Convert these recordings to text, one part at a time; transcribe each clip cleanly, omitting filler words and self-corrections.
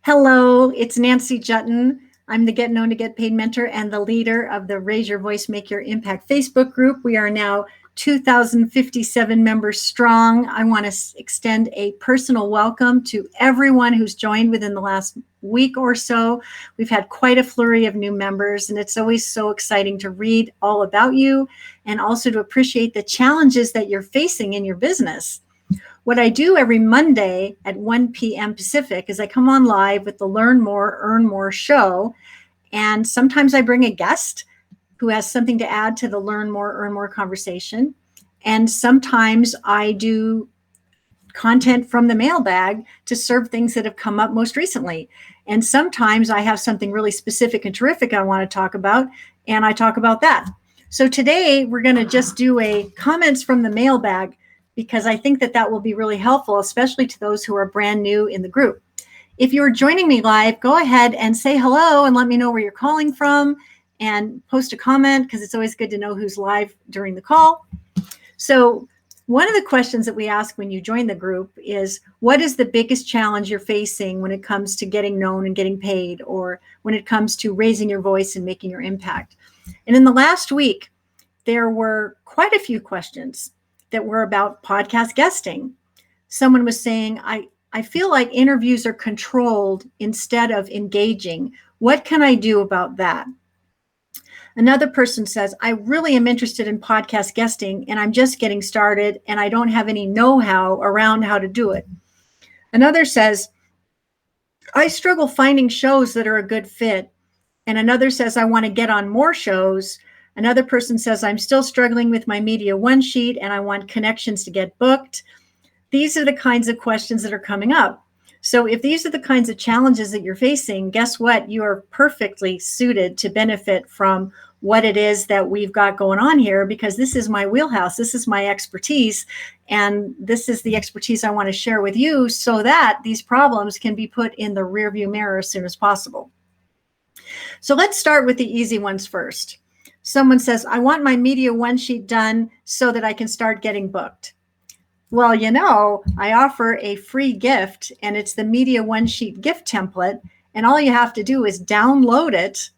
Hello, it's Nancy Juetten. I'm the Get Known to Get Paid mentor and the leader of the Raise Your Voice, Make Your Impact Facebook group. We are now 2,057 members strong. I want to extend a personal welcome to everyone who's joined within the last week or so. We've had quite a flurry of new members, and it's always so exciting to read all about you and also to appreciate the challenges that you're facing in your business. What I do every Monday at 1 p.m. Pacific is I come on live with the Learn More, Earn More show. And sometimes I bring a guest who has something to add to the Learn More, Earn More conversation. And sometimes I do content from the mailbag to serve things that have come up most recently. And sometimes I have something really specific and terrific I want to talk about, and I talk about that. So today we're going to just do a comments from the mailbag, because I think that will be really helpful, especially to those who are brand new in the group. If you're joining me live, go ahead and say hello and let me know where you're calling from and post a comment, because it's always good to know who's live during the call. So one of the questions that we ask when you join the group is, what is the biggest challenge you're facing when it comes to getting known and getting paid, or when it comes to raising your voice and making your impact? And in the last week, there were quite a few questions that were about podcast guesting. Someone was saying, I feel like interviews are controlled instead of engaging. What can I do about that? Another person says, I really am interested in podcast guesting and I'm just getting started and I don't have any know-how around how to do it. Another says, I struggle finding shows that are a good fit. And another says, I want to get on more shows. Another person says, I'm still struggling with my Media One sheet and I want connections to get booked. These are the kinds of questions that are coming up. So if these are the kinds of challenges that you're facing, guess what? You are perfectly suited to benefit from what it is that we've got going on here, because this is my wheelhouse. This is my expertise. And this is the expertise I want to share with you so that these problems can be put in the rearview mirror as soon as possible. So let's start with the easy ones first. Someone says, I want my Media One sheet done so that I can start getting booked. Well, I offer a free gift, and it's the Media One sheet gift template. And all you have to do is download it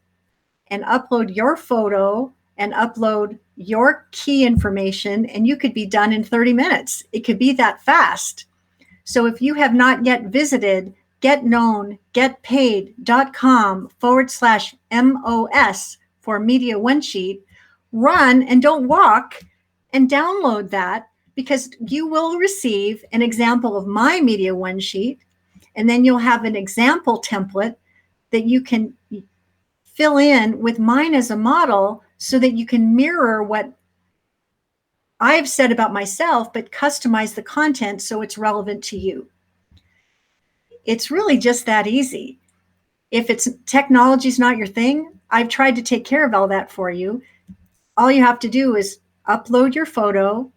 and upload your photo and upload your key information, and you could be done in 30 minutes. It could be that fast. So if you have not yet visited getknowngetpaid.com/MOS for Media One sheet, run and don't walk and download that, because you will receive an example of my Media One sheet, and then you'll have an example template that you can fill in with mine as a model so that you can mirror what I've said about myself, but customize the content so it's relevant to you. It's really just that easy. If technology is not your thing, I've tried to take care of all that for you. All you have to do is upload your photo,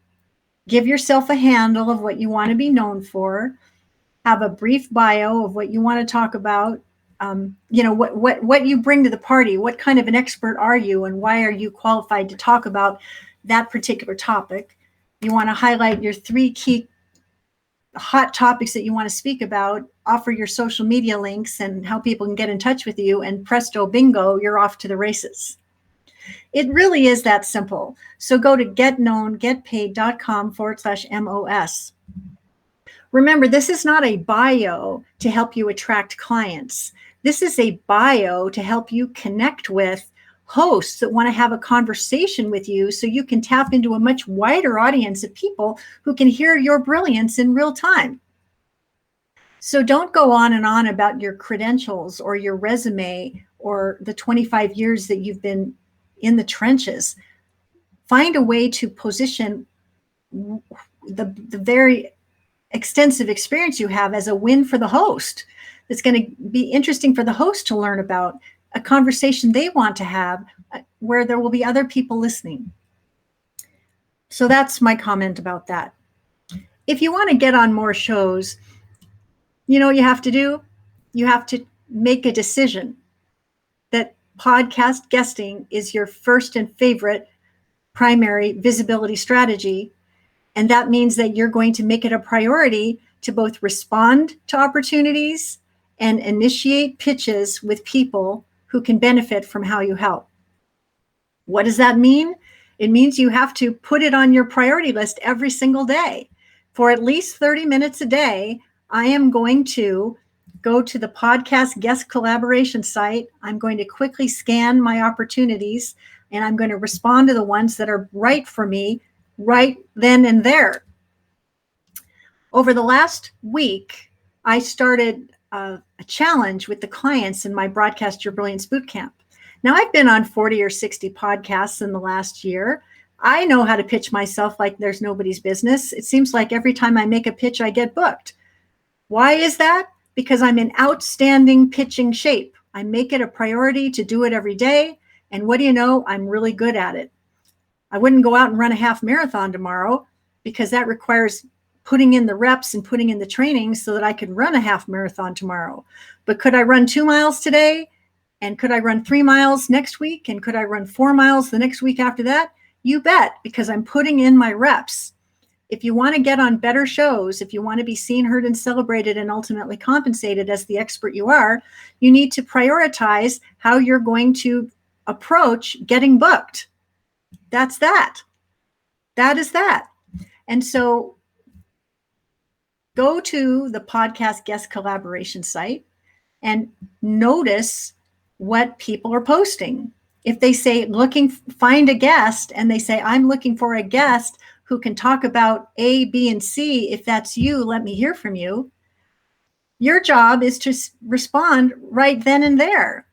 give yourself a handle of what you want to be known for, have a brief bio of what you want to talk about, what you bring to the party, what kind of an expert are you, and why are you qualified to talk about that particular topic. You want to highlight your 3 key hot topics that you want to speak about, offer your social media links and how people can get in touch with you, and presto bingo, you're off to the races. It really is that simple. So go to getknowngetpaid.com/MOS. Remember, this is not a bio to help you attract clients. This is a bio to help you connect with hosts that want to have a conversation with you so you can tap into a much wider audience of people who can hear your brilliance in real time. So don't go on and on about your credentials or your resume or the 25 years that you've been in the trenches. Find a way to position the very extensive experience you have as a win for the host. It's going to be interesting for the host to learn about, a conversation they want to have where there will be other people listening. So that's my comment about that. If you want to get on more shows, you know what you have to do? You have to make a decision that podcast guesting is your first and favorite primary visibility strategy. And that means that you're going to make it a priority to both respond to opportunities and initiate pitches with people who can benefit from how you help. What does that mean? It means you have to put it on your priority list every single day. For at least 30 minutes a day, I am going to go to the podcast guest collaboration site. I'm going to quickly scan my opportunities, and I'm going to respond to the ones that are right for me right then and there. Over the last week, I started a challenge with the clients in my Broadcast Your Brilliance Bootcamp. Now, I've been on 40 or 60 podcasts in the last year. I know how to pitch myself like there's nobody's business. It seems like every time I make a pitch, I get booked. Why is that? Because I'm in outstanding pitching shape. I make it a priority to do it every day. And what do you know? I'm really good at it. I wouldn't go out and run a half marathon tomorrow because that requires putting in the reps and putting in the training so that I could run a half marathon tomorrow. But could I run 2 miles today? And could I run 3 miles next week? And could I run 4 miles the next week after that? You bet, because I'm putting in my reps. If you want to get on better shows, if you want to be seen, heard, and celebrated and ultimately compensated as the expert you are, you need to prioritize how you're going to approach getting booked. That's that. That is that. And so go to the podcast guest collaboration site and notice what people are posting. If they say find a guest, and they say, I'm looking for a guest who can talk about A, B, and C. If that's you, let me hear from you. Your job is to respond right then and there.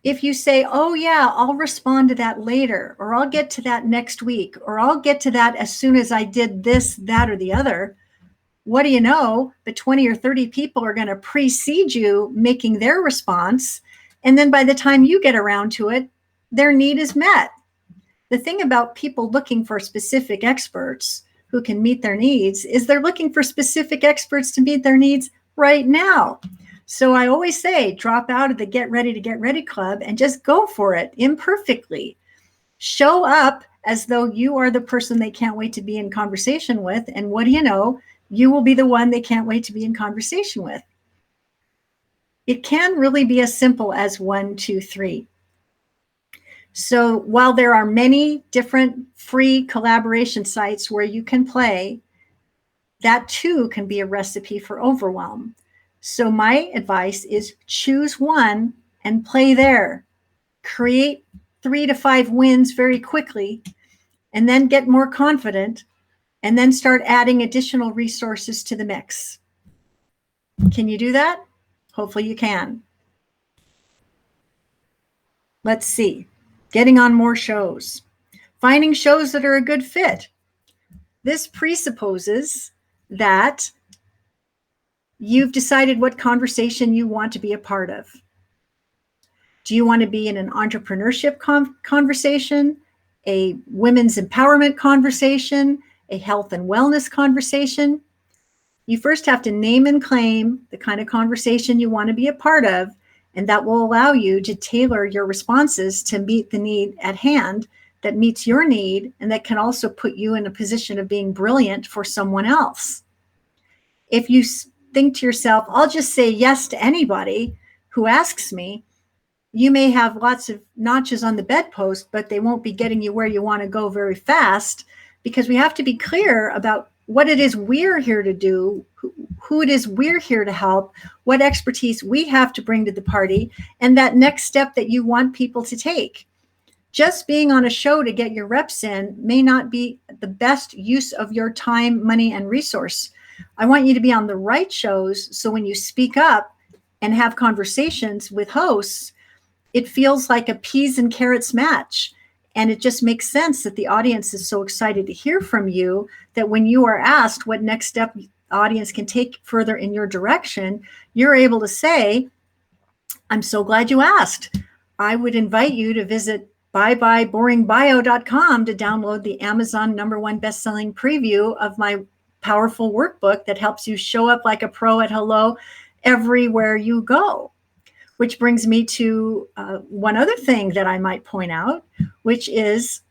If you say, oh yeah, I'll respond to that later, or I'll get to that next week, or I'll get to that as soon as I did this, that, or the other, what do you know? The 20 or 30 people are going to precede you making their response. And then by the time you get around to it, their need is met. The thing about people looking for specific experts who can meet their needs is they're looking for specific experts to meet their needs right now. So I always say, drop out of the Get Ready club and just go for it imperfectly. Show up as though you are the person they can't wait to be in conversation with. And what do you know? You will be the one they can't wait to be in conversation with. It can really be as simple as 1, 2, 3. So while there are many different free collaboration sites where you can play, that too can be a recipe for overwhelm. So my advice is choose one and play there. Create 3 to 5 wins very quickly, and then get more confident, and then start adding additional resources to the mix. Can you do that? Hopefully you can. Let's see. Getting on more shows. Finding shows that are a good fit. This presupposes that you've decided what conversation you want to be a part of. Do you want to be in an entrepreneurship conversation, a women's empowerment conversation, a health and wellness conversation? You first have to name and claim the kind of conversation you want to be a part of, and that will allow you to tailor your responses to meet the need at hand that meets your need, and that can also put you in a position of being brilliant for someone else. If you think to yourself, I'll just say yes to anybody who asks me, you may have lots of notches on the bedpost, but they won't be getting you where you want to go very fast, because we have to be clear about what it is we're here to do, who it is we're here to help, what expertise we have to bring to the party, and that next step that you want people to take. Just being on a show to get your reps in may not be the best use of your time, money, and resource. I want you to be on the right shows, so when you speak up and have conversations with hosts, it feels like a peas and carrots match. And it just makes sense that the audience is so excited to hear from you that when you are asked what next step the audience can take further in your direction, you're able to say, I'm so glad you asked. I would invite you to visit byebyeboringbio.com to download the Amazon #1 best-selling preview of my powerful workbook that helps you show up like a pro at hello everywhere you go. Which brings me to one other thing that I might point out, which is,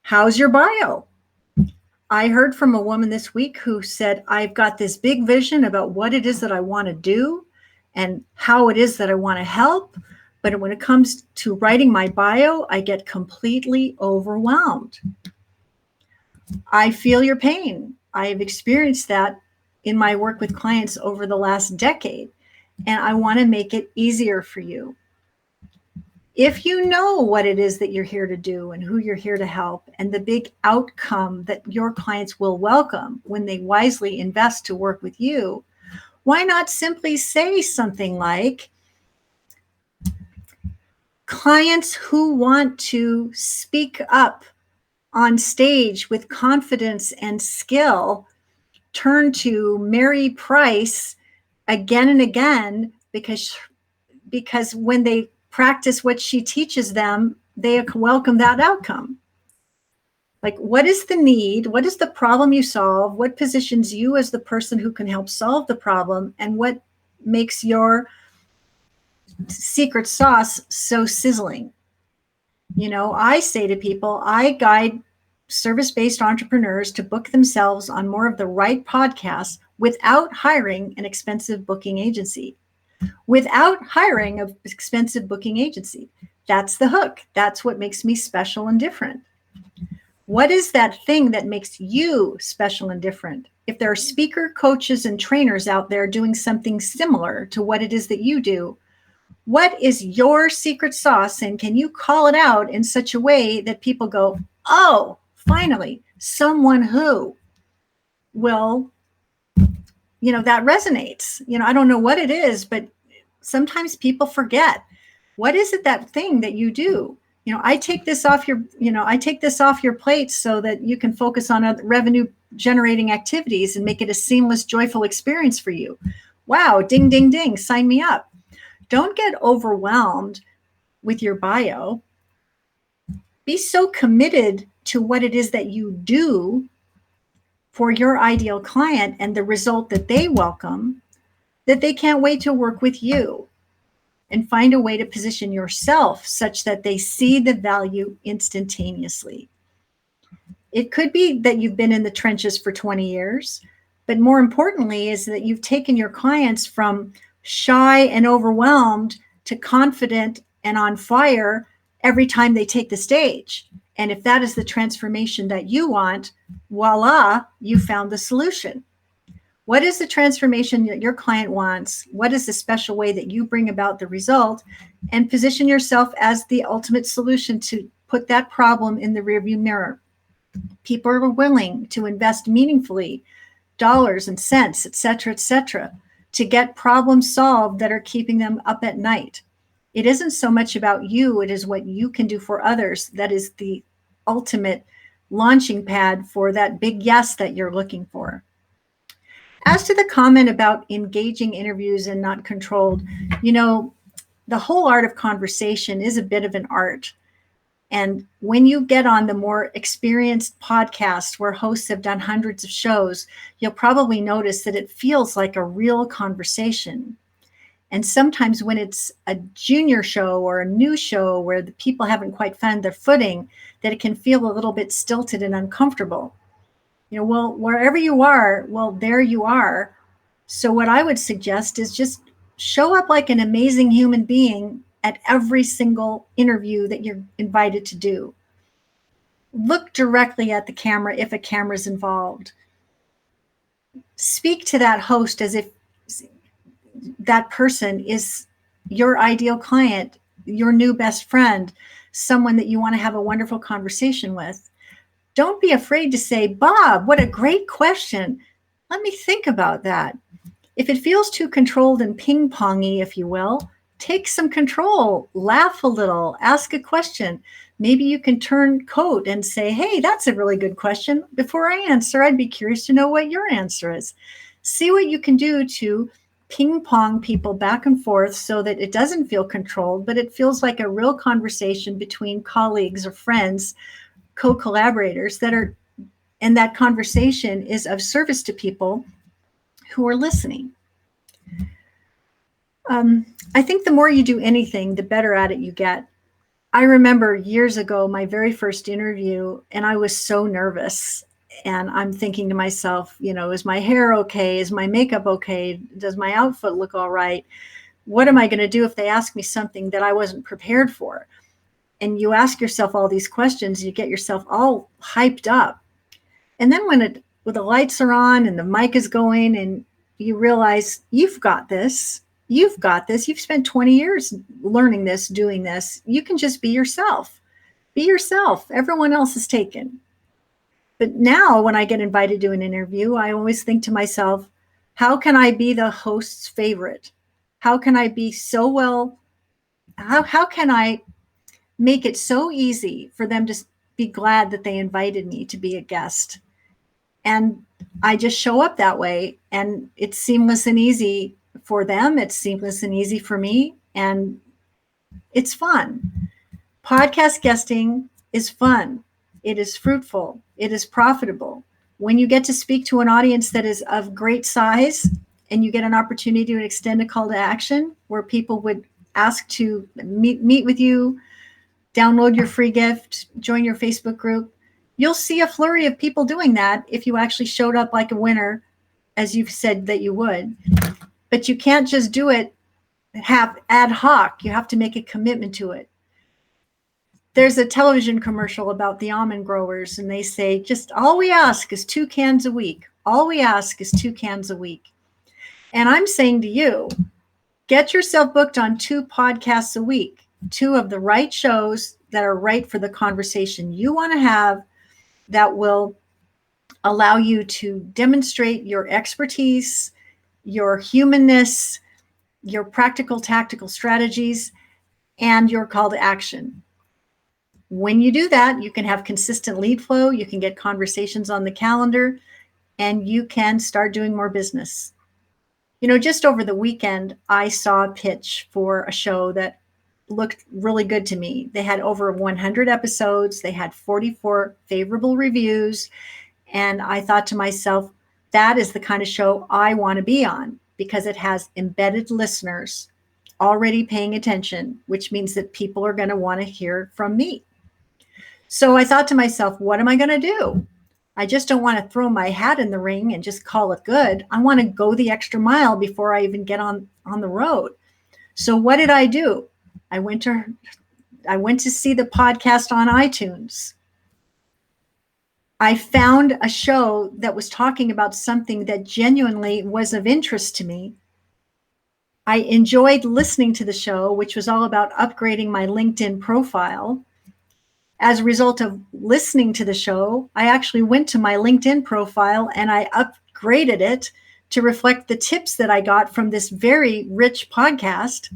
how's your bio? I heard from a woman this week who said, I've got this big vision about what it is that I want to do and how it is that I want to help. But when it comes to writing my bio, I get completely overwhelmed. I feel your pain. I've experienced that in my work with clients over the last decade, and I want to make it easier for you. If you know what it is that you're here to do and who you're here to help and the big outcome that your clients will welcome when they wisely invest to work with you, why not simply say something like, clients who want to speak up on stage with confidence and skill turn to Mary Price again and again because when they practice what she teaches them, they welcome that outcome. Like, what is the need? What is the problem you solve? What positions you as the person who can help solve the problem? And what makes your secret sauce so sizzling? You know, I say to people, I guide service-based entrepreneurs to book themselves on more of the right podcasts without hiring an expensive booking agency. Without hiring an expensive booking agency. That's the hook. That's what makes me special and different. What is that thing that makes you special and different? If there are speaker, coaches, and trainers out there doing something similar to what it is that you do, what is your secret sauce? And can you call it out in such a way that people go, oh, finally, someone who will, you know, that resonates. You know, I don't know what it is, but sometimes people forget. What is it, that thing that you do? You know, I take this off your plate so that you can focus on other revenue generating activities and make it a seamless, joyful experience for you. Wow, ding, ding, ding, sign me up. Don't get overwhelmed with your bio. Be so committed to what it is that you do for your ideal client and the result that they welcome that they can't wait to work with you, and find a way to position yourself such that they see the value instantaneously. It could be that you've been in the trenches for 20 years, but more importantly is that you've taken your clients from shy and overwhelmed to confident and on fire every time they take the stage. And if that is the transformation that you want, voila, you found the solution. What is the transformation that your client wants? What is the special way that you bring about the result? And position yourself as the ultimate solution to put that problem in the rearview mirror. People are willing to invest meaningfully, dollars and cents, et cetera, to get problems solved that are keeping them up at night. It isn't so much about you, it is what you can do for others that is the ultimate launching pad for that big yes that you're looking for. As to the comment about engaging interviews and not controlled, you know, the whole art of conversation is a bit of an art. And when you get on the more experienced podcasts where hosts have done hundreds of shows, you'll probably notice that it feels like a real conversation. And sometimes when it's a junior show or a new show where the people haven't quite found their footing, that it can feel a little bit stilted and uncomfortable. You know, well, wherever you are, well, there you are. So what I would suggest is just show up like an amazing human being at every single interview that you're invited to do. Look directly at the camera if a camera is involved. Speak to that host as if that person is your ideal client, your new best friend, someone that you want to have a wonderful conversation with. Don't be afraid to say, Bob, what a great question. Let me think about that. If it feels too controlled and ping-pongy, if you will, take some control, laugh a little, ask a question. Maybe you can turn coat and say, hey, that's a really good question. Before I answer, I'd be curious to know what your answer is. See what you can do to ping-pong people back and forth so that it doesn't feel controlled, but it feels like a real conversation between colleagues or friends, co-collaborators that are, and that conversation is of service to people who are listening. I think the more you do anything, the better at it you get. I remember years ago, my very first interview, and I was so nervous. And I'm thinking to myself, is my hair okay? Is my makeup okay? Does my outfit look all right? What am I going to do if they ask me something that I wasn't prepared for? And you ask yourself all these questions, you get yourself all hyped up. And then when the lights are on and the mic is going and you realize you've got this, you've spent 20 years learning this, doing this. You can just be yourself. Be yourself. Everyone else is taken. But now when I get invited to an interview, I always think to myself, how can I be the host's favorite? How can I be so well? How can I make it so easy for them to be glad that they invited me to be a guest? And I just show up that way, and it's seamless and easy for them. It's seamless and easy for me, and it's fun. Podcast guesting is fun. It is fruitful. It is profitable. When you get to speak to an audience that is of great size and you get an opportunity to extend a call to action where people would ask to meet with you, download your free gift, join your Facebook group, you'll see a flurry of people doing that if you actually showed up like a winner, as you've said that you would. But you can't just do it ad hoc. You have to make a commitment to it. There's a television commercial about the almond growers, and they say, just all we ask is 2 cans a week. All we ask is 2 cans a week. And I'm saying to you, get yourself booked on 2 podcasts a week, 2 of the right shows that are right for the conversation you want to have, that will allow you to demonstrate your expertise, your humanness, your practical, tactical strategies, and your call to action. When you do that, you can have consistent lead flow, you can get conversations on the calendar, and you can start doing more business. Just over the weekend, I saw a pitch for a show that looked really good to me. They had over 100 episodes. They had 44 favorable reviews. And I thought to myself, that is the kind of show I want to be on, because it has embedded listeners already paying attention, which means that people are going to want to hear from me. So I thought to myself, what am I going to do? I just don't want to throw my hat in the ring and just call it good. I want to go the extra mile before I even get on the road. So what did I do? I went to see the podcast on iTunes. I found a show that was talking about something that genuinely was of interest to me. I enjoyed listening to the show, which was all about upgrading my LinkedIn profile. As a result of listening to the show, I actually went to my LinkedIn profile and I upgraded it to reflect the tips that I got from this very rich podcast.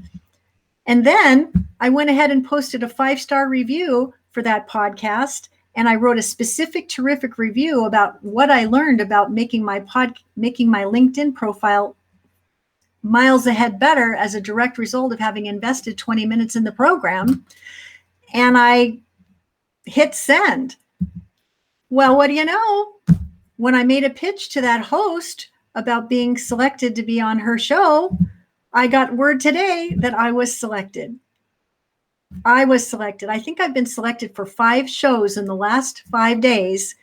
And then I went ahead and posted a 5-star review for that podcast. And I wrote a specific, terrific review about what I learned about making my LinkedIn profile miles ahead better as a direct result of having invested 20 minutes in the program. And I hit send. Well, what do you know? When I made a pitch to that host about being selected to be on her show, I got word today that I was selected. I think I've been selected for 5 shows in the last 5 days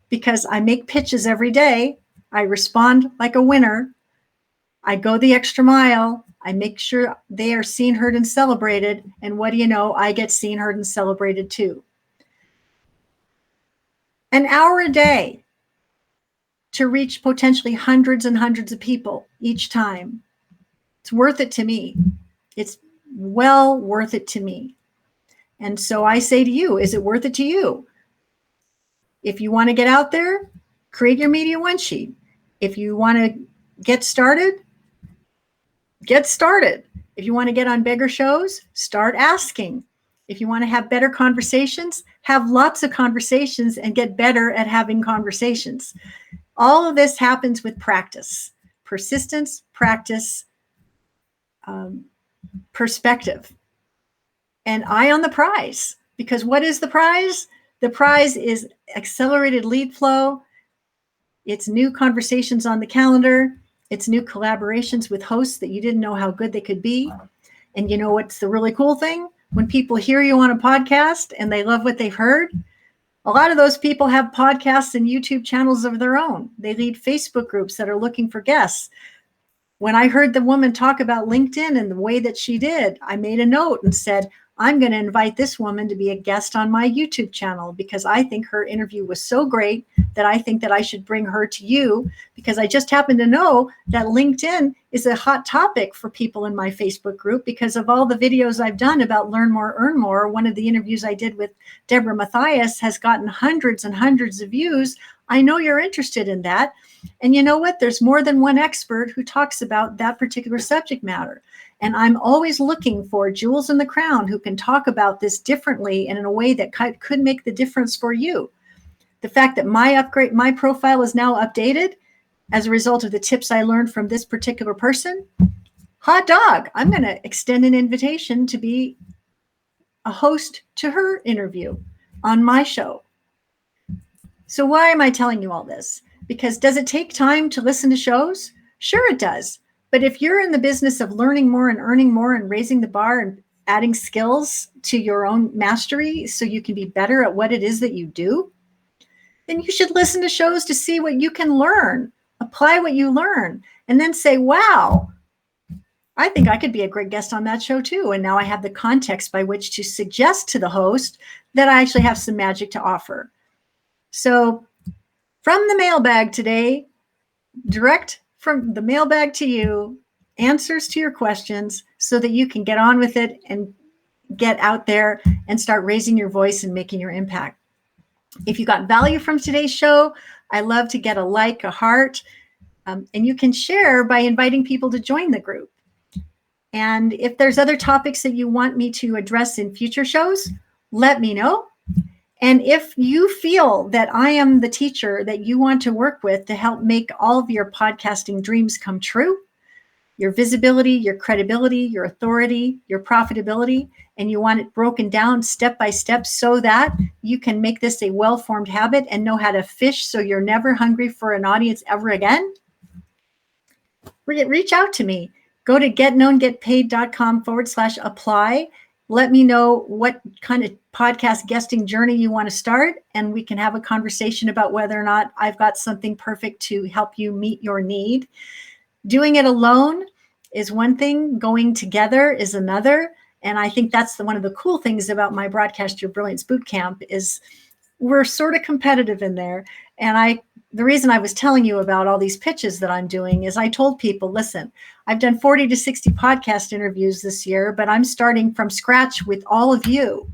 because I make pitches every day. I respond like a winner. I go the extra mile. I make sure they are seen, heard, and celebrated. And what do you know? I get seen, heard, and celebrated too. An hour a day to reach potentially hundreds and hundreds of people each time. It's worth it to me. It's well worth it to me. And so I say to you, is it worth it to you? If you want to get out there, create your media one sheet. If you want to get started, get started. If you want to get on bigger shows, start asking. If you want to have better conversations, have lots of conversations and get better at having conversations. All of this happens with practice, persistence, practice, perspective, and eye on the prize. Because what is the prize? The prize is accelerated lead flow. It's new conversations on the calendar. It's new collaborations with hosts that you didn't know how good they could be. And you know what's the really cool thing? When people hear you on a podcast and they love what they've heard, A lot of those people have podcasts and YouTube channels of their own. They lead Facebook groups that are looking for guests. When I heard the woman talk about LinkedIn and the way that she did, I made a note and said, I'm going to invite this woman to be a guest on my YouTube channel because I think her interview was so great that I think that I should bring her to you, because I just happen to know that LinkedIn is a hot topic for people in my Facebook group because of all the videos I've done about Learn More, Earn More. One of the interviews I did with Deborah Mathias has gotten hundreds and hundreds of views. I know you're interested in that. And you know what? There's more than one expert who talks about that particular subject matter. And I'm always looking for jewels in the crown who can talk about this differently and in a way that could make the difference for you. The fact that my profile is now updated as a result of the tips I learned from this particular person, hot dog, I'm going to extend an invitation to be a host to her interview on my show. So why am I telling you all this? Because does it take time to listen to shows? Sure it does. But if you're in the business of learning more and earning more and raising the bar and adding skills to your own mastery so you can be better at what it is that you do, then you should listen to shows to see what you can learn, apply what you learn, and then say, wow, I think I could be a great guest on that show too. And now I have the context by which to suggest to the host that I actually have some magic to offer. So from the mailbag today, direct from the mailbag to you, answers to your questions so that you can get on with it and get out there and start raising your voice and making your impact. If you got value from today's show, I love to get a like, a heart, and you can share by inviting people to join the group. And if there's other topics that you want me to address in future shows, let me know. And if you feel that I am the teacher that you want to work with to help make all of your podcasting dreams come true, your visibility, your credibility, your authority, your profitability, and you want it broken down step by step so that you can make this a well-formed habit and know how to fish so you're never hungry for an audience ever again, reach out to me. Go to getknowngetpaid.com/apply. Let me know what kind of podcast guesting journey you want to start, and we can have a conversation about whether or not I've got something perfect to help you meet your need. Doing it alone is one thing. Going together is another. And I think that's one of the cool things about my Broadcast Your Brilliance Bootcamp is we're sort of competitive in there. And the reason I was telling you about all these pitches that I'm doing is I told people, listen, I've done 40 to 60 podcast interviews this year, but I'm starting from scratch with all of you.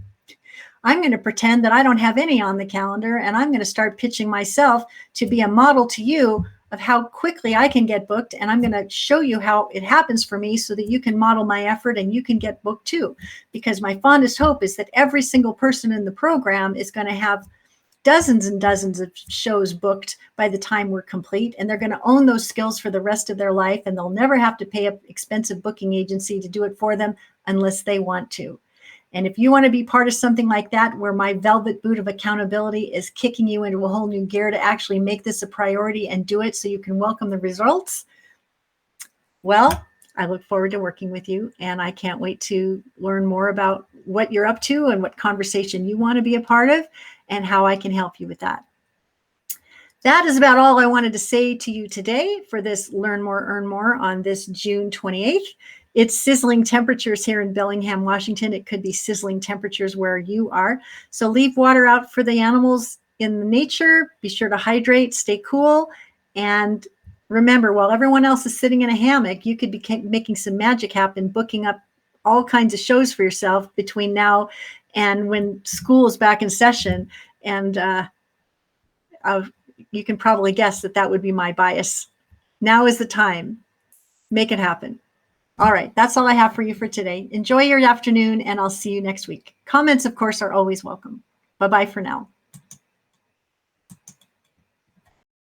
I'm going to pretend that I don't have any on the calendar, and I'm going to start pitching myself to be a model to you of how quickly I can get booked. And I'm going to show you how it happens for me so that you can model my effort and you can get booked too. Because my fondest hope is that every single person in the program is going to have dozens and dozens of shows booked by the time we're complete. And they're going to own those skills for the rest of their life. And they'll never have to pay an expensive booking agency to do it for them unless they want to. And if you want to be part of something like that, where my velvet boot of accountability is kicking you into a whole new gear to actually make this a priority and do it so you can welcome the results, well, I look forward to working with you. And I can't wait to learn more about what you're up to and what conversation you want to be a part of and how I can help you with that. That is about all I wanted to say to you today for this Learn More, Earn More on this June 28th. It's sizzling temperatures here in Bellingham, Washington. It could be sizzling temperatures where you are. So leave water out for the animals in the nature. Be sure to hydrate, stay cool. And remember, while everyone else is sitting in a hammock, you could be making some magic happen, booking up all kinds of shows for yourself between now and when school is back in session. And you can probably guess that that would be my bias. Now is the time. Make it happen. All right, that's all I have for you for today. Enjoy your afternoon, and I'll see you next week. Comments, of course, are always welcome. Bye-bye for now.